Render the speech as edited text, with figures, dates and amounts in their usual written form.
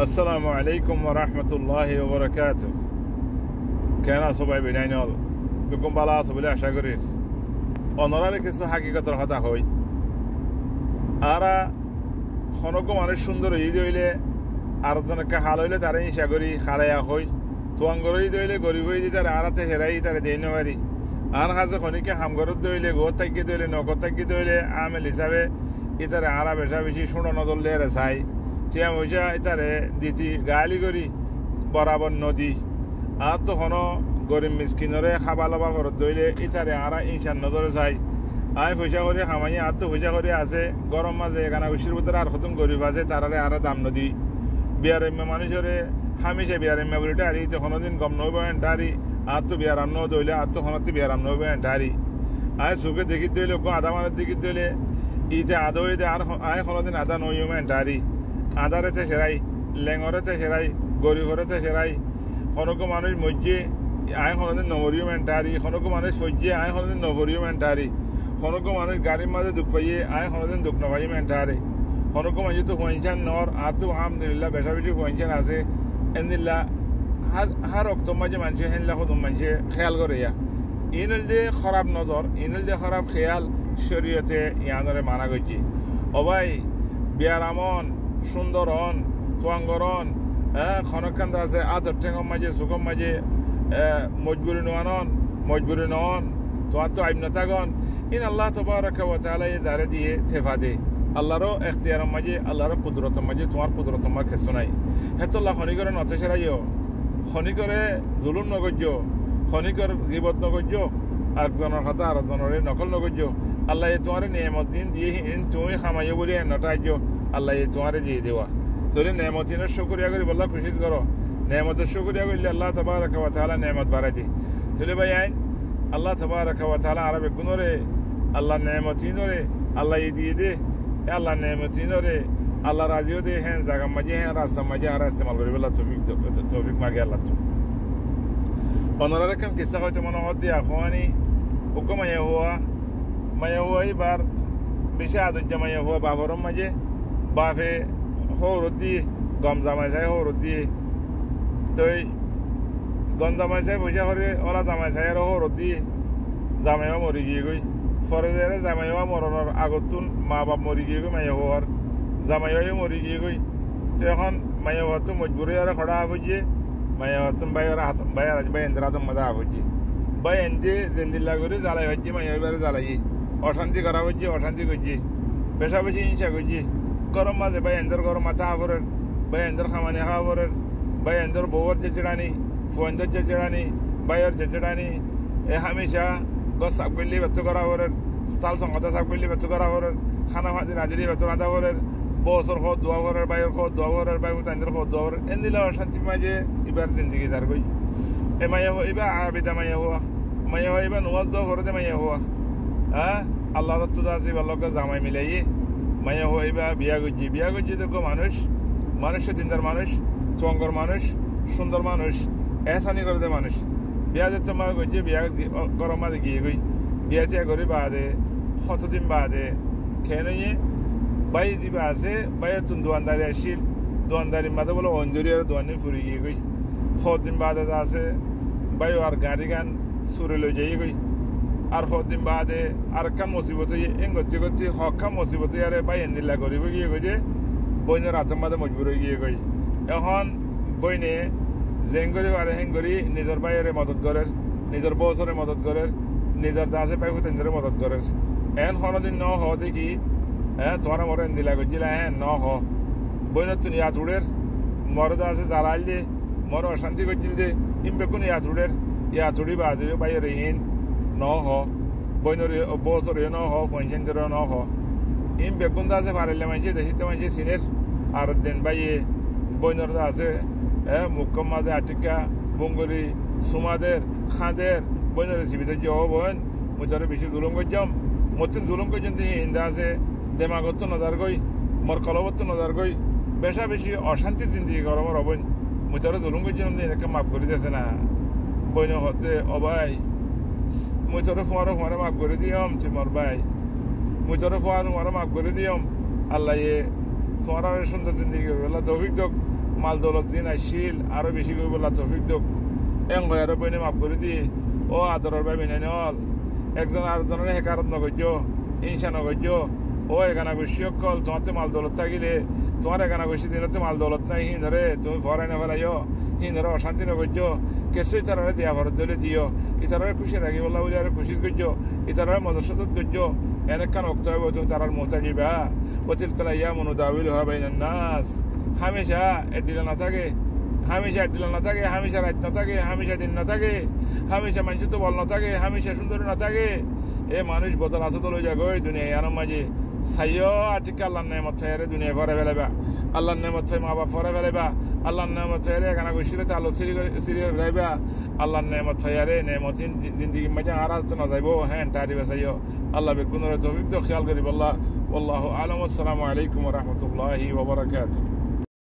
السلام عليكم ورحمة الله وبركاته. كان صباح بنينال بكم بلا صباح شاكرين. অনরালে কিছু হাকিকতের কথা হই আরা খনকো মানুষ সুন্দর ঈদ হইলে আর জনকে হাল হইলে তারা ইচ্ছা করি খালাইয়া হই তোয়াঙ্গর ঈদ হইলে গরিব হয়ে দিতে আরাতে হেরাই তারা দেই নারি আর কাছে খনিকে হামগরত দইলে গো থাকি দইলে নগদ থাকি দইলে আমেল হিসাবে ইতারে আরা বেশা বেশি শুনো নদলে রে চাই টিয়া মজা ইতারে দিতি গালি করি বরাবর নদী আর তো হন গরিব মিসকিনরে খাবা লবা ঘরত দইলে ইতারে আরা ইনসান নজরে চাই আয় পয়সা করে খামাই আর তো পয়সা করে আছে গরম মাঝে এখানে উশির ভিতরে আর খতম গরিব আছে তারারে আরা দাম নদী বিয়ার মানুষরে হামেশা বিয়ার বলিটা আরি তো কোনোদিন গম নইব এন্টারি আর তো বিয়ার আন্ন দইলে আর তো হনতে বিয়ার আন্ন নইব এন্টারি আয় সুখে দেখি দইলে আধা মানের দিকে দইলে ইতে আদা হইতে আর আয় কোনোদিন আদা নইম এন্টারি আদারেতে সেরাই লেঙরেতে সেরাই গরিবরেতে সেরাই কোনোকো মানুষ মজ্জে আয় কোনোদিন নবরিও মেন্টারি কোনোকো মানুষ সজ্জে আয় কোনোদিন নবরিও মেন্টারি কোনোকো মানুষ গাড়ির মাঝে দুঃখ পাইয়ে আয় কোনোদিন দুঃখ নপাই মেন্টারে কোনোকো মানুষ তো হুঁইনছান নর আর তো আলহামদুলিল্লাহ বেশা বেশি হুঁইনছান আছে এনিল্লা হার অক্তম মাঝে মানুষে হেনলা কত মানুষে খেয়াল করে ইয়া ইনল যে খারাপ নজর ইনল যে খারাপ খেয়াল শরীয়তে ইয়ানরে মানা করছি অবাই বিয়ার আমন সুন্দর হন তোয়াঙ্গরন খনকান্ত আছে আদর ঠেঙ্গম মাঝে সুগম মাঝে মজবুরি মজবুরি নন তোমার তো আইনতাগন ইন আল্লাহ তবারাকা ওয়া তাআলা যারে দিয়ে থেফা দে আল্লাহরও এখতিয়ারের মাঝে আল্লাহর কুদরতের মাঝে তোমার কুদরতের মাঝে কিছু নাই হেতুল্লাহ খনি করে নতে সেরাইও খনি করে জুলুম নগর্য খনি করে গিবত নগর্য আরেকজনের কথা আরেকজনের নকল নগর্য আল্লাহ তোমার নিয়ামত দিন দিয়ে তুমি খামাইও বলি নটাইজ আল্লাহ তোমারে দিয়ে দেওয়া তোরে নেমতিনের শুকরিয়া করি বললা খুশি করো নেমতের শুকরিয়া করলে আল্লাহ তাবারাকা ওয়া তাআলা নেমত বাড়াই দি তোলে ভাই আইন আল্লাহ তাবারাকা ওয়া তাআলা আরবে গুণরে আল্লাহ নেমতিনরে আল্লাহ দিয়ে দে আল্লাহ নেমতিনরে আল্লাহ রাজিও দে হ্যাঁ জায়গা মাঝে হ্যাঁ রাস্তা মাঝে আর ইস্তেমাল করি বললা তৌফিক মাগে আল্লাহ তো অনরা রকম কিসা হয়তো মনে হতে আখওয়ানি হুকুম মায়া হুয়া এবার বেশি আদর জামাইয়া হুয়া বাবরম মাঝে বাফে হৌরত দিয়ে গম জামাই চাই হৌরত দিয়ে তো গম জামাই চাই পয়সা করে ওরা জামাই চাই আর হৌরত দিয়ে জামাইও মরি গিয়ে গই পরে জামাইও মরণের আগতুন মা বাপ মরি গিয়ে গই মাইয়া হওয়ার জামাইও মরি গিয়ে গই তো এখন মাইয়া হওয়ার তো মজবুরি আর খড়া হইছে মাইয়া হওয়ার তো বাইর বাই এন্দ্র হাতম মজা হইছে বাই এন্দি জেন্দিল্লা করে জ্বালাই হচ্ছে মাইয়া এবারে জ্বালাই অশান্তি করা হচ্ছে অশান্তি করছে পেশা বেশি হিংসা করছে গরম মাঝে বাই এন্দর গরম মাথা আবরের বাই এন্দর খামানি খাবরের বাই এন্দর বউর জেজেড়ানি ফোয়েন্দর জেজেড়ানি বাইয়ের জেজেড়ানি এ হামেশা গছ শাক করলে ব্যর্থ করা হরের স্থাল সংগতা শাক করলে ব্যর্থ করা হরের খানা ভাজি নাজিরি ব্যর্থ রাঁধা হরের বছর খোদ দোয়া হরের বাইয়ের খোদ দোয়া হরের বাই তাইন্দর খোদ দোয়া হরের এন দিলে অশান্তি মাঝে এবার জিন্দিগি তার কই এ মাইয়া হওয়া এবার আবিদা মাইয়া হওয়া এবার নোয়াজ দোয়া ঘরতে মাইয়া হওয়া হ্যাঁ আল্লাহ দত্ত আছে বাল্যকে জামাই মিলাইয়ে মাইয়া হইবা বিয়া করছি তো মানুষের দিনদার মানুষ চঙ্গর মানুষ সুন্দর মানুষ এহসানি করে দেয় মানুষ বিয়া যেতে মা করছি বিয়া গরম মাঝে গিয়ে গই বিয়া তিয়া করি বাদে কতদিন বাদে খেয়ে নিয়ে বাই দিবা আছে বাইরে তুন দোয়ানদারি আসিল দোয়ানদারির মাঝে বলে অঞ্জুরি আর দোয়ানি ফুরি গিয়ে গই কতদিন বাদে আছে বাই আর গাড়ি গান সুরে লই যাই গই আর কতদিন বাদে আর কাম মুসিবত এঙ্গতি গতি হকাম মুসিবত আরে বাই এন্দিল্লা করিব গিয়ে গই যে বইনের হাতের মাঝে মজবুর হয়ে গিয়ে গই এখন বইনে জেঙ্গরি আর হেঙ্গরি নিজের বাইরে মদত করের নিজের বছরে মদত করের নিজের দাসে পাই তেন্দ্রে মদত করের এন কোনোদিন ন হ দেখি হ্যাঁ তোমার মরে এন্দিল্লা করছিল হ্যাঁ ন হ বইনের তুন ইয়াতুড়ের মরদা আছে জ্বালাল দে মর অশান্তি করছিল দে ইম বেকুন ইয়াতুড়ি বাদে বাইরে ইন ন হ বইনের বছর ন হ পঞ্চায়েতের ন হ ইম বেগুন আছে পারিলে মানছে দেখিতে মানছে সিনের আর দিন বাইয়ে বইনের আছে মুখ্যম মাঝে আটিকা বঙ্গলি সুমাদের খাঁদের বইনের রেসিপিতে যে বোন মুচারে বেশি জুলুম করছম মতিন জুলুম করছেন তিনি ইন্দা আছে দেমাগত নজার গই মোর কলবত নজার গই বেশা বেশি অশান্তি জিন্দিগি গরমের অবন মুচারে জুলুম করছেন এনেকে মাফ করে দিয়েছে না বইনে হতে অবাই মুই তোরে ফুয়ারে মাফ করে দিয়ম তোমার ভাই মুই তোরে ফুয়ারে মাফ করে দিয়ম আল্লাহ তোমার সুন্দর জিন্দিগি আল্লাহ তৌফিক দোক মাল দৌলত দিন আসিল আরো বেশি করে বললা তৌফিক দোক এং হয় আরো বইনে মাফ করে দিয়ে ও আদরের ভাই বিনাই নল একজন আরেকজনের হেকারত নগর্য হিংসা নগর্য ও এখানে গুছি অকল তোমার মাল দৌলত থাকিলে তোমার এখানে গুছি দিনতে মাল দৌলত নাই হিন ধরে তুমি ভরাই না ফেলাইও হিন ধরে অশান্তি নগর্য কিছুই তারা দিয়া ভরত দিলে দিও ইতারা খুশি রাখি বললা বলে আর খুশি করছো ইতারা মদরসাত করছ এনেকান অক্ত হবে তুমি তারার মোতাজিবা অতিল কলা ইয়া মনুদাবিল হবে নাস হামেশা এডিলা না থাকে হামেশা এডিলা না থাকে হামেশা রাত না থাকে হামেশা দিন না থাকে হামেশা মানুষ তো বল না থাকে হামেশা সুন্দর না থাকে এ মানুষ বদল আসত লই যাগো এই দুনিয়া ইয়ার মাঝে সাইও আটিকে আল্লাহর নেমত ছাইরে দুনিয়া ভরে ফেলেবা আল্লাহর নেমত ছাই মা বাপ ভরে ফেলেবা আল্লাহর নেমত ছাইরে এখানে গুছিরে তালো সিরি রাইবা আল্লাহর নেমত ছাইরে নেমতিন জিন্দেগি মাঝে আর না যাইবো হ্যাঁ তারি বাসাইও আল্লাহ বেকুনের তৌফিক তো খেয়াল করি বল্লাহ আল্লাহু আলাম। আসসালামু আলাইকুম ওয়া রাহমাতুল্লাহি ওয়া বারাকাতুহু।